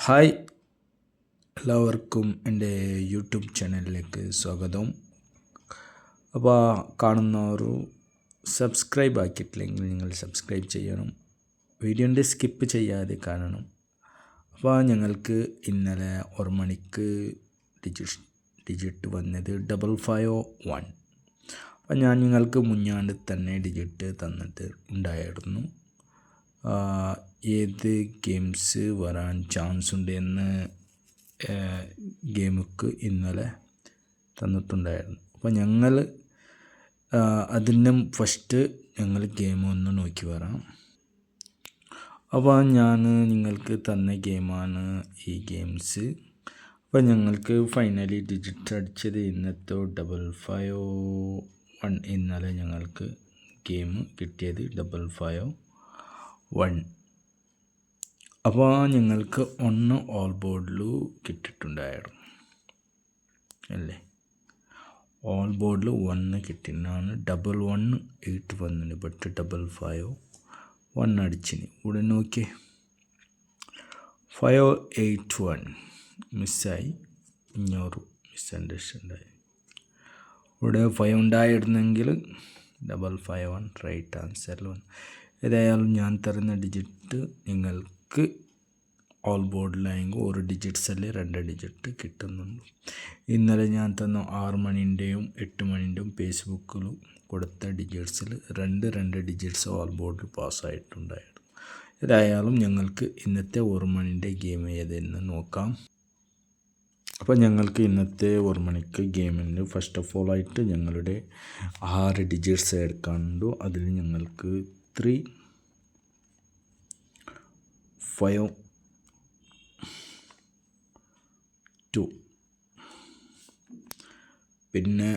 Hi, എല്ലാവർക്കും എൻ്റെ YouTube ചാനലിലേക്ക് സ്വാഗതം. അപ്പോൾ കാണുന്നവർ സബ്സ്ക്രൈബ് ആക്കിയിട്ടില്ലെങ്കിൽ നിങ്ങൾ സബ്സ്ക്രൈബ് ചെയ്യണം, വീഡിയോൻ്റെ സ്കിപ്പ് ചെയ്യാതെ കാണണം. അപ്പോൾ ഞങ്ങൾക്ക് ഇന്നലെ 1 മണിക്ക് ഡിജിറ്റ് വന്നത് 551. അപ്പോൾ ഞാൻ നിങ്ങൾക്ക് മുന്നാണ്ട് തന്നെ ഡിജിറ്റ് തന്നിട്ട് ഉണ്ടായിരുന്നു. ഏത് ഗെയിംസ് വരാൻ ചാൻസ് ഉണ്ട് എന്ന് ഗെയിമുക്ക് ഇന്നലെ തന്നിട്ടുണ്ടായിരുന്നു. അപ്പോൾ ഞങ്ങൾ അതിന് ഫസ്റ്റ് ഞങ്ങൾ ഗെയിം ഒന്ന് നോക്കി വരാം. അപ്പോൾ ഞാൻ നിങ്ങൾക്ക് തന്ന ഗെയിമാണ് ഈ ഗെയിംസ്. അപ്പോൾ ഞങ്ങൾക്ക് ഫൈനലി ഡിജിറ്റ് അടിച്ചത് ഇന്നത്തെ 551. ഇന്നലെ ഞങ്ങൾക്ക് ഗെയിം കിട്ടിയത് 551. അപ്പോൾ ഞങ്ങൾക്ക് 1 ഓൾ ബോർഡിൽ കിട്ടിയിട്ടുണ്ടായിരുന്നു അല്ലേ. ഓൾ ബോർഡിൽ 1 കിട്ടിനാണ് 118 വന്നിന്. ബട്ട് 551 അടിച്ചിന്. ഇവിടെ നോക്കിയേ, 581 മിസ്സായി. 500 മിസ്അണ്ടർസ്റ്റാൻഡായി. ഇവിടെ 5 ഉണ്ടായിരുന്നെങ്കിൽ 551 റൈറ്റ് ആൻസറിൽ വന്നു. ഏതായാലും ഞാൻ തരുന്ന ഡിജിറ്റ് നിങ്ങൾക്ക് ഓൾ ബോർഡിലായെങ്കിൽ 1 ഡിജിറ്റ്സ് അല്ലേ 2 ഡിജിറ്റ് കിട്ടുന്നുണ്ട്. ഇന്നലെ ഞാൻ തന്ന 6 മണിൻ്റെയും 8 മണിൻ്റെയും ഫേസ്ബുക്കിൽ കൊടുത്ത ഡിജിറ്റ്സിൽ 2 ഡിജിറ്റ്സ് ഓൾ ബോർഡിൽ പാസ്സായിട്ടുണ്ടായിരുന്നു. ഏതായാലും ഞങ്ങൾക്ക് ഇന്നത്തെ 1 മണിൻ്റെ ഗെയിം ഏതെന്ന് നോക്കാം. അപ്പോൾ ഞങ്ങൾക്ക് ഇന്നത്തെ 1 മണിക്ക് ഗെയിമിന് ഫസ്റ്റ് ഓഫ് ഓൾ ആയിട്ട് ഞങ്ങളുടെ 6 ഡിജിറ്റ്സ് എടുക്കാനുണ്ട്. അതിൽ ഞങ്ങൾക്ക് 3, 5, 2, പിന്നെ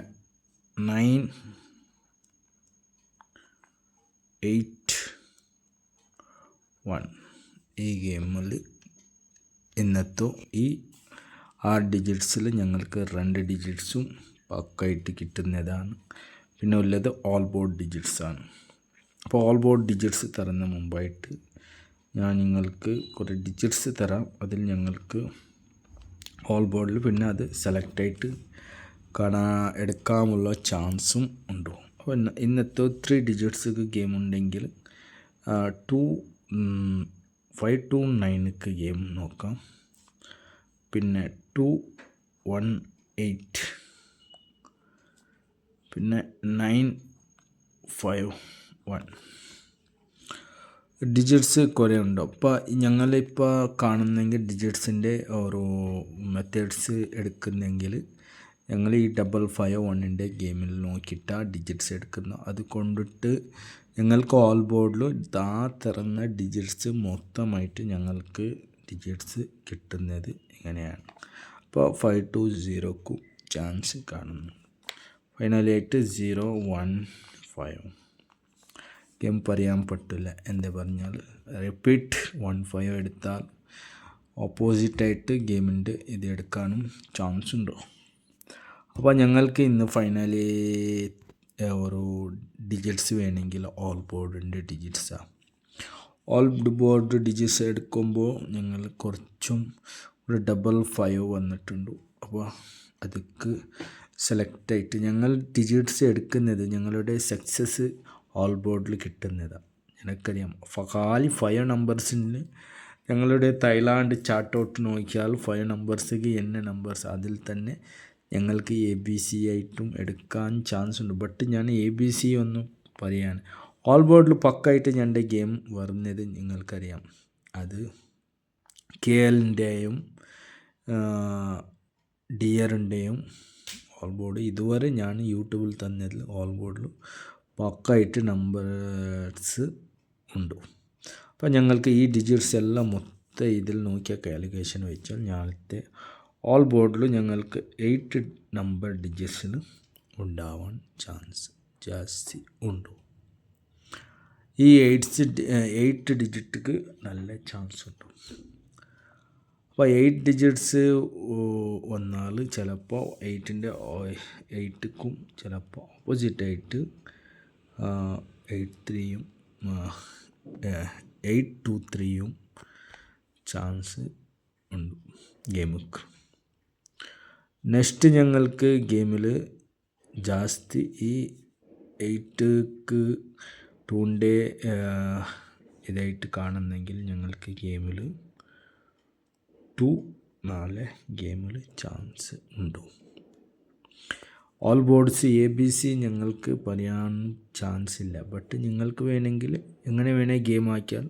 9, 8, 1. ഈ ഗെയിമിൽ ഇന്നത്തെ ഈ 6 ഡിജിറ്റ്സിൽ ഞങ്ങൾക്ക് 2 ഡിജിറ്റ്സും പക്കായിട്ട് കിട്ടുന്നതാണ്. പിന്നെ ഉള്ളത് ഓൾ ബോർഡ് ഡിജിറ്റ്സാണ്. അപ്പോൾ ഓൾ ബോർഡ് ഡിജിറ്റ്സ് തരുന്ന മുമ്പായിട്ട് ഞാൻ നിങ്ങൾക്ക് കുറേ ഡിജിറ്റ്സ് തരാം. അതിൽ ഞങ്ങൾക്ക് ഓൾ ബോർഡിൽ പിന്നെ അത് സെലക്റ്റായിട്ട് എടുക്കാനുള്ള ചാൻസും ഉണ്ട്. അപ്പോൾ ഇന്നത്തെ 3 ഡിജിറ്റ്സ് ഗെയിം ഉണ്ടെങ്കിൽ 5 to 9 ഗെയിം നോക്കാം. പിന്നെ 218, പിന്നെ 951 ഡിജിറ്റ്സ് കുറേ ഉണ്ട്. അപ്പോൾ ഞങ്ങളിപ്പോൾ കാണുന്നെങ്കിൽ ഡിജിറ്റ്സിൻ്റെ ഓരോ മെത്തേഡ്സ് എടുക്കുന്നെങ്കിൽ ഞങ്ങൾ ഈ 551 ഗെയിമിൽ നോക്കിയിട്ടാണ് ഡിജിറ്റ്സ് എടുക്കുന്നത്. അത് കൊണ്ടിട്ട് ഞങ്ങൾക്ക് ഓൾ ബോർഡിൽ തുറന്ന ഡിജിറ്റ്സ് മൊത്തമായിട്ട് ഞങ്ങൾക്ക് ഡിജിറ്റ്സ് കിട്ടുന്നത് ഇങ്ങനെയാണ്. അപ്പോൾ 5 to 0 ചാൻസ് കാണുന്നു. ഫൈനലായിട്ട് 0, 1, 5 ഗെയിം പറയാൻ പറ്റില്ല. എന്താ പറഞ്ഞാൽ റിപ്പീറ്റ് 1, 5 എടുത്താൽ ഓപ്പോസിറ്റായിട്ട് ഗെയിമിൻ്റെ ഇത് എടുക്കാനും ചാൻസ് ഉണ്ടോ. അപ്പോൾ ഞങ്ങൾക്ക് ഇന്ന് ഫൈനലി ഒരു ഡിജിറ്റ്സ് വേണമെങ്കിൽ ഓൾ ബോർഡിൻ്റെ ഡിജിറ്റ്സാണ്. ഓൾ ബോർഡ് ഡിജിറ്റ്സ് എടുക്കുമ്പോൾ ഞങ്ങൾ കുറച്ചും ഒരു 5 വന്നിട്ടുണ്ട്. അപ്പോൾ അതൊക്കെ സെലക്റ്റായിട്ട് ഞങ്ങൾ ഡിജിറ്റ്സ് എടുക്കുന്നത് ഞങ്ങളുടെ സക്സസ് ഓൾ ബോർഡിൽ കിട്ടുന്നതാണ്. എനിക്കറിയാം. ഖാലി 5 നമ്പേഴ്സിന് ഞങ്ങളുടെ തായ്ലാൻഡ് ചാർട്ട് ഔട്ട് നോക്കിയാൽ 5 നമ്പേഴ്സിക്ക് നമ്പേഴ്സ് അതിൽ തന്നെ ഞങ്ങൾക്ക് ABC ആയിട്ടും എടുക്കാൻ ചാൻസ് ഉണ്ട്. ബട്ട് ഞാൻ ABC ഒന്നും പറയാണ്. ഓൾ ബോർഡിൽ പക്കായിട്ട് ഞങ്ങളുടെ ഗെയിം വരുന്നത് നിങ്ങൾക്കറിയാം. അത് KLൻ്റെയും ഡിയറിൻ്റെയും ഓൾ ബോർഡ് ഇതുവരെ ഞാൻ യൂട്യൂബിൽ തന്നതിൽ ഓൾ ബോർഡിൽ പക്കായിട്ട് നമ്പേഴ്സ് ഉണ്ട്. അപ്പോൾ ഞങ്ങൾക്ക് ഈ ഡിജിറ്റ്സ് എല്ലാം മൊത്തം ഇതിൽ നോക്കിയ കാൽക്കുലേഷൻ വെച്ചാൽ ഞാനത്തെ ഓൾ ബോർഡിൽ ഞങ്ങൾക്ക് 8 നമ്പർ ഡിജിറ്റ്സിൽ ഉണ്ടാവാൻ ചാൻസ് ജാസ്തി ഉണ്ട്. ഈ 8 ഡിജിറ്റ്ക്ക് നല്ല ചാൻസ് ഉണ്ട്. അപ്പോൾ 8 ഡിജിറ്റ്സ് വന്നാൽ ചിലപ്പോൾ 8ക്കും ചിലപ്പോൾ ഓപ്പോസിറ്റായിട്ട് 8-3യും 8-2-3യും ചാൻസ് ഉണ്ട് ഗെയിമുക്ക്. നെക്സ്റ്റ് ഞങ്ങൾക്ക് ഗെയിമിൽ ജാസ്തി ഈ 8ക്ക് 2 ഇതായിട്ട് കാണുന്നെങ്കിൽ ഞങ്ങൾക്ക് ഗെയിമിൽ 4 ഗെയിമിൽ ചാൻസ് ഉണ്ട്. ഓൾ ബോർഡ്സ് ABC ഞങ്ങൾക്ക് പറയാൻ ചാൻസ് ഇല്ല. ബട്ട് നിങ്ങൾക്ക് വേണമെങ്കിൽ എങ്ങനെ വേണേൽ ഗെയിം ആക്കിയാൽ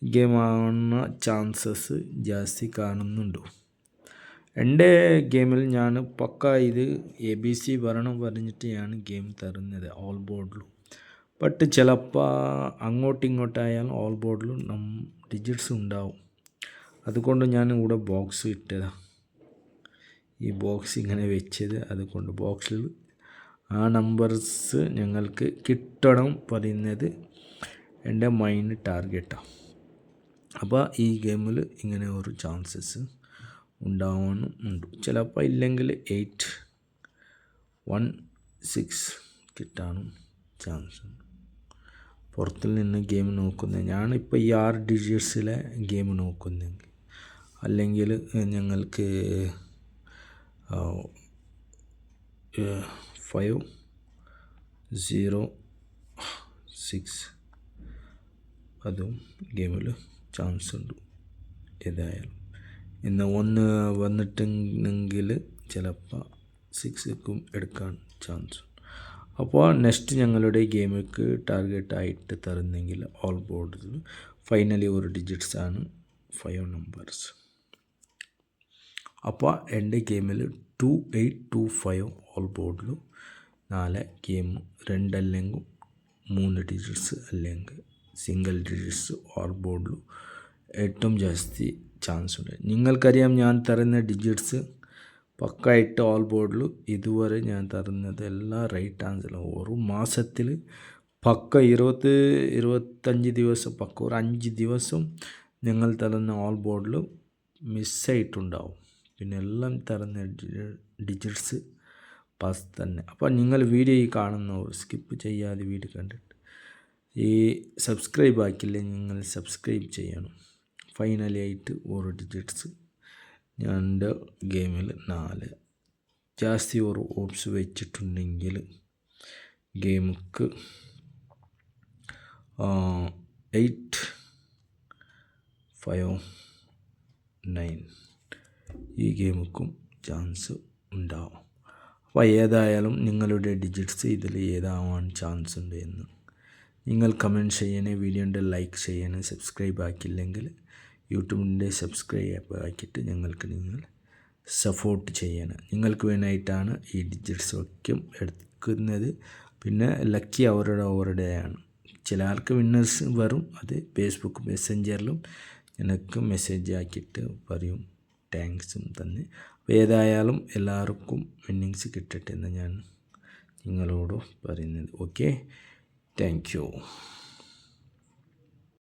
ഗെയിം ആവുന്ന ചാൻസസ് ജാസ്തി കാണുന്നുണ്ട്. എൻ്റെ ഗെയിമിൽ ഞാൻ പക്ക ഇത് ABC പറഞ്ഞിട്ട് ഞാൻ ഗെയിം തരുന്നത് ഓൾ ബോർഡിലും. ബട്ട് ചിലപ്പോൾ അങ്ങോട്ടിങ്ങോട്ടായാലും ഓൾ ബോർഡിലും ഡിജിറ്റ്സ് ഉണ്ടാവും. അതുകൊണ്ട് ഞാൻ ഇവിടെ ബോക്സ് ഇട്ടതാണ്. ഈ ബോക്സ് ഇങ്ങനെ വെച്ചത് അതുകൊണ്ട് ബോക്സിൽ ആ നമ്പേഴ്സ് ഞങ്ങൾക്ക് കിട്ടണം പറയുന്നത് എൻ്റെ മൈൻഡ് ടാർഗറ്റാണ്. അപ്പോൾ ഈ ഗെയിമിൽ ഇങ്ങനെ ഒരു ചാൻസസ് ഉണ്ടാവാനും ഉണ്ട്. ചിലപ്പോൾ ഇല്ലെങ്കിൽ 8, 1, 6 കിട്ടാനും ചാൻസ് ഉണ്ട്. പുറത്തിൽ നിന്ന് ഗെയിം നോക്കുന്നത് ഞാനിപ്പോൾ ഈ 6 ഡിജിറ്റ്സിലെ ഗെയിം നോക്കുന്നെങ്കിൽ അല്ലെങ്കിൽ ഞങ്ങൾക്ക് 5, 0, 6 അതും ഗെയിമിൽ ചാൻസ് ഉണ്ട്. ഏതായാലും ഇന്ന് 1 വന്നിട്ടുണ്ടെങ്കിൽ ചിലപ്പോൾ 6ക്കും എടുക്കാൻ ചാൻസ് ഉണ്ട്. അപ്പോൾ നെക്സ്റ്റ് ഞങ്ങളുടെ ഗെയിമിക്ക് ടാർഗറ്റായിട്ട് തരുന്നെങ്കിൽ ഓൾ ബോർഡിൽ ഫൈനലി ഒരു ഡിജിറ്റ്സാണ് 5 നമ്പേഴ്സ്. അപ്പോൾ എൻ്റെ ഗെയിമിൽ 2, 8, 2, 5 ഓൾ ബോർഡിൽ 4 ഗെയിം 2 അല്ലെങ്കിൽ 3 ഡിജിറ്റ്സ് അല്ലെങ്കിൽ സിംഗിൾ ഡിജിറ്റ്സ് ഓൾ ബോർഡിൽ ഏറ്റവും ജാസ്തി ചാൻസ് ഉണ്ട്. നിങ്ങൾക്കറിയാം ഞാൻ തരുന്ന ഡിജിറ്റ്സ് പക്കായിട്ട് ഓൾ ബോർഡിൽ ഇതുവരെ ഞാൻ തരുന്നത് എല്ലാം റൈറ്റ് ആൻസർ. ഒരു മാസത്തിൽ പക്ക 20-25 ദിവസം പക്ക ഒരു 5 ദിവസം ഞങ്ങൾ തരുന്ന ഓൾ ബോർഡിൽ മിസ്സായിട്ടുണ്ടാവും. പിന്നെ എല്ലാം തരുന്ന ഡിജിറ്റ്സ് പാസ് തന്നെ. അപ്പോൾ നിങ്ങൾ വീഡിയോ ഈ കാണുന്നവർ സ്കിപ്പ് ചെയ്യാതെ വീഡിയോ കണ്ടിട്ട് ഈ സബ്സ്ക്രൈബ് ആക്കില്ലേ നിങ്ങൾ സബ്സ്ക്രൈബ് ചെയ്യണം. ഫൈനലി ആയിട്ട് ഒരു ഡിജിറ്റ്സ് ഞാൻ ഗെയിമിൽ 4 ജാസ്തി ഒരു ഓപ്സ് വെച്ചിട്ടുണ്ടെങ്കിൽ ഗെയിമുക്ക് 8, 5, 9 ഈ ഗെയിമുക്കും ചാൻസ് ഉണ്ടാവും. അപ്പോൾ ഏതായാലും നിങ്ങളുടെ ഡിജിറ്റ്സ് ഇതിൽ ഏതാവാൻ ചാൻസ് ഉണ്ട് എന്ന് നിങ്ങൾ കമൻറ്റ് ചെയ്യണേ. വീഡിയോൻ്റെ ലൈക്ക് ചെയ്യണേ. സബ്സ്ക്രൈബ് ആക്കിയില്ലെങ്കിൽ യൂട്യൂബിൻ്റെ സബ്സ്ക്രൈബ് ആക്കിയിട്ട് നിങ്ങൾ സപ്പോർട്ട് ചെയ്യണം. നിങ്ങൾക്ക് വേണ്ടിയിട്ടാണ് ഈ ഡിജിറ്റ്സ് ഒക്കെ എടുക്കുന്നത്. പിന്നെ ലക്കി അവരുടെയാണ്. ചില ആൾക്ക് വിന്നേഴ്സ് വരും. അത് ഫേസ്ബുക്ക് മെസ്സഞ്ചറിലും എനിക്ക് മെസ്സേജ് ആക്കിയിട്ട് പറയും താങ്ക്സും തന്നെ. അപ്പോൾ ഏതായാലും എല്ലാവർക്കും വിന്നിങ്സ് കിട്ടട്ടെ എന്ന് ഞാൻ നിങ്ങളോട് പറയുന്നത്. Okay, thank you.